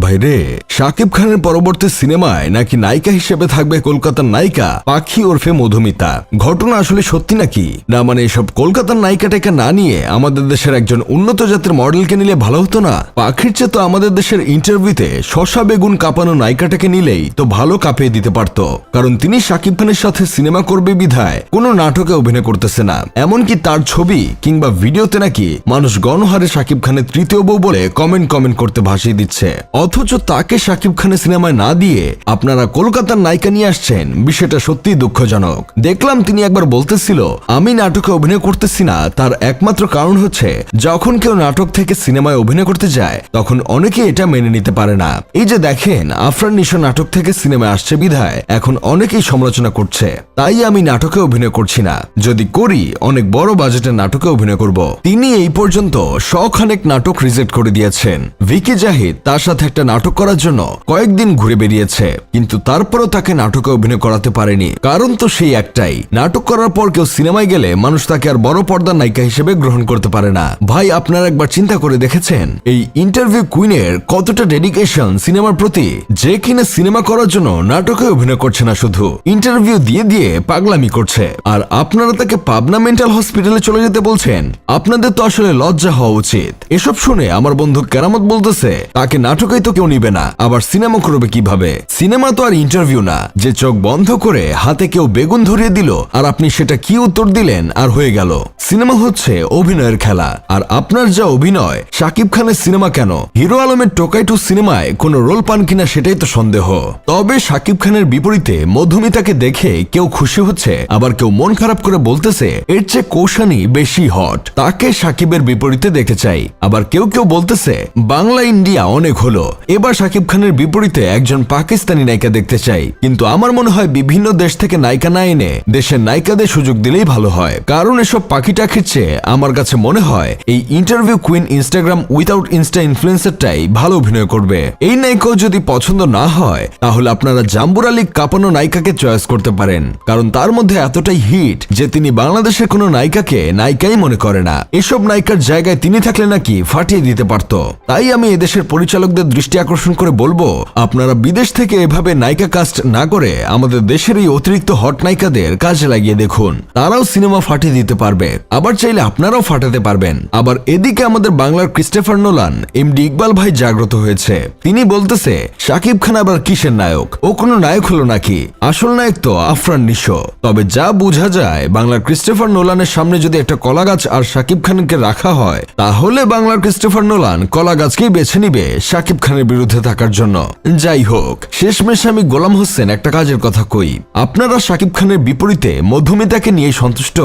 ভাই রে, শাকিব খানের পরবর্তী সিনেমায় নাকি নায়িকা হিসেবে থাকবে কলকাতার নায়িকা পাখি ওরফে মধুমিতা। ঘটনা আসলে সত্যি নাকি না? মানে এসব কলকাতার নায়িকাটাকে না নিয়ে আমাদের দেশের একজন উন্নত জাতের মডেলকে নিলে ভালো হতো না? পাখির চেয়ে তো আমাদের দেশের ইন্টারভিউতে শশা বেগুন কাঁপানো নায়িকাটাকে নিলেই তো ভালো কাঁপিয়ে দিতে পারতো। কারণ তিনি শাকিব খানের সাথে সিনেমা করবে বিধায় কোনো নাটকে অভিনয় করতেছে না। এমনকি তার ছবি কিংবা ভিডিওতে নাকি মানুষ গণহারে শাকিব খানের তৃতীয় বউ বলে কমেন্ট করতে ভাসিয়ে দিচ্ছে। অথচ তাকে শাকিব খানের সিনেমায় না দিয়ে আপনারা কলকাতার নায়িকা নিয়ে আসছেন। বিষয়টা সত্যি দুঃখজনক। দেখলাম তিনি একবার বলতেছিল আমি নাটকে অভিনয় করতেছি না, তার একমাত্র কারণ হচ্ছে যখন কেউ নাটক থেকে সিনেমায় অভিনয় করতে যায় তখন অনেকে এটা মেনে নিতে পারে না। এই যে দেখেন আফরান নিশো নাটক থেকে সিনেমায় আসছে বিধায় এখন অনেকেই সমালোচনা করছে। তাই আমি নাটকে অভিনয় করছি না, যদি করি অনেক বড় বাজেটের নাটকে অভিনয় করব। তিনি এই পর্যন্ত শখানেক নাটক রিজেক্ট করে দিয়েছেন। ভিকি জাহিদ তার সাথে একটা নাটক করার জন্য কয়েকদিন ঘুরে বেরিয়েছে, কিন্তু তারপরও তাকে নাটকে অভিনয় করাতে পারেনি। কারণ তো সেই একটাই, নাটক করার পর কেউ সিনেমায় গেলে মানুষ তাকে আর বড় পর্দার নায়িকা হিসেবে গ্রহণ করতে পারে না। ভাই আপনারা একবার চিন্তা করে দেখেছেন এই ইন্টারভিউ কুইনের কতটা ডেডিকেশন সিনেমার প্রতি, যে কিনা সিনেমা করার জন্য নাটকে অভিনয় করছে না, শুধু ইন্টারভিউ দিয়ে দিয়ে পাগলামি করছে। আর আপনারা তাকে পাবনা মেন্টাল হসপিটালে চলে যেতে বলছেন। আপনাদের তো আসলে লজ্জা হওয়া উচিত। এসব শুনে আমার বন্ধু কেরামত বলতেছে তাকে নাটকেই তো কেউ নিবে না, আবার সিনেমা করবে কিভাবে? সিনেমা তো আর ইন্টারভিউ না যে চোখ বন্ধ করে হাতে কেউ বেগুন ধরিয়ে দিল আর আপনি সেটা কি উত্তর দিলেন আর হয়ে গেল। সিনেমা হচ্ছে অভিনয়ের খেলা। আর আপনার যা অভিনয়, শাকিব খানের সিনেমা কেন, হিরো আলমের টোকাই টু সিনেমায় কোনো রোল পান কিনা সেটাই তো সন্দেহ। তবে শাকিব খানের বিপরীতে মধুমিতাকে দেখে কেউ খুশি হচ্ছে, আবার কেউ মন খারাপ করে বলতেছে এর চেয়ে কৌশানী বেশি হট, তাকে শাকিবের বিপরীতে দেখতে চাই। আবার কেউ কেউ বলতেছে বাংলা ইন্ডিয়া অনেক হলো, এবার শাকিব খানের বিপরীতে একজন পাকিস্তানি নায়িকা দেখতে চাই। কিন্তু আমার মনে হয় বিভিন্ন দেশ থেকে নায়িকা না এনে দেশের নায়িকাদের সুযোগ দিলেই ভালো হয়। কারণ এসব পাখি টাখির চেয়ে আমার কাছে মনে হয় এই interview queen Instagram without Insta ইনফ্লুয়েন্সারটাই ভালো অভিনয় করবে। এই নায়িকাও যদি পছন্দ না হয় তাহলে আপনারা জাম্বুর আলী কাঁপানো নায়িকাকে চয়েস করতে পারেন, কারণ তার মধ্যে এতটাই হিট যে তিনি বাংলাদেশের কোনো নায়িকাকে নায়িকাই মনে করে না। এসব নায়িকার জায়গায় তিনি থাকলে নাকি ফাটিয়ে দিতে পারত। তাই আমি এদেশের পরিচালকদের দৃষ্টি আকর্ষণ করে বলবো আপনারা বিদেশ থেকে এভাবে নায়িকা কাস্ট না করে আমাদের দেশের এই অতিরিক্ত হট নায়িকাদের কাজে লাগিয়ে দেখুন, তারাও সিনেমা ফাটিয়ে দিতে পারবে। আবার চাইলে আপনারাও ফাটাতে পারবেন। আবার এদিকে আমাদের বাংলার ক্রিস্টোফার নোলান এমডি ইকবাল ভাই জাগ্রত হয়েছে। তিনি বলতেছে শাকিব খান আবার কিসের নায়ক, ও কোনো নায়ক হলো নাকি? আসল নায়ক তো আফরান নিশো। তবে যা বোঝা যায় বাংলার ক্রিস্টোফার নোলানের সামনে যদি একটা কলা গাছ আর শাকিব খানকে রাখা হয় তাহলে বাংলার ক্রিস্টোফার নোলান কলা গাছকেই বেছে নিবে শাকিব খানের বিরুদ্ধে থাকার জন্য। যাই হোক, শেষমেশ আমি গোলাম হোসেন একটা কাজের কথা কই, আপনারা শাকিব খানের বিপরীতে মধুমিতাকে নিয়ে সন্তুষ্ট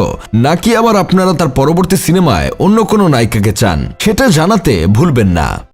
নাকি আবার আপনারা তার পরবর্তী সিনেমায় অন্য কোনো নায়িকাকে চান সেটা জানাতে ভুলবেন না।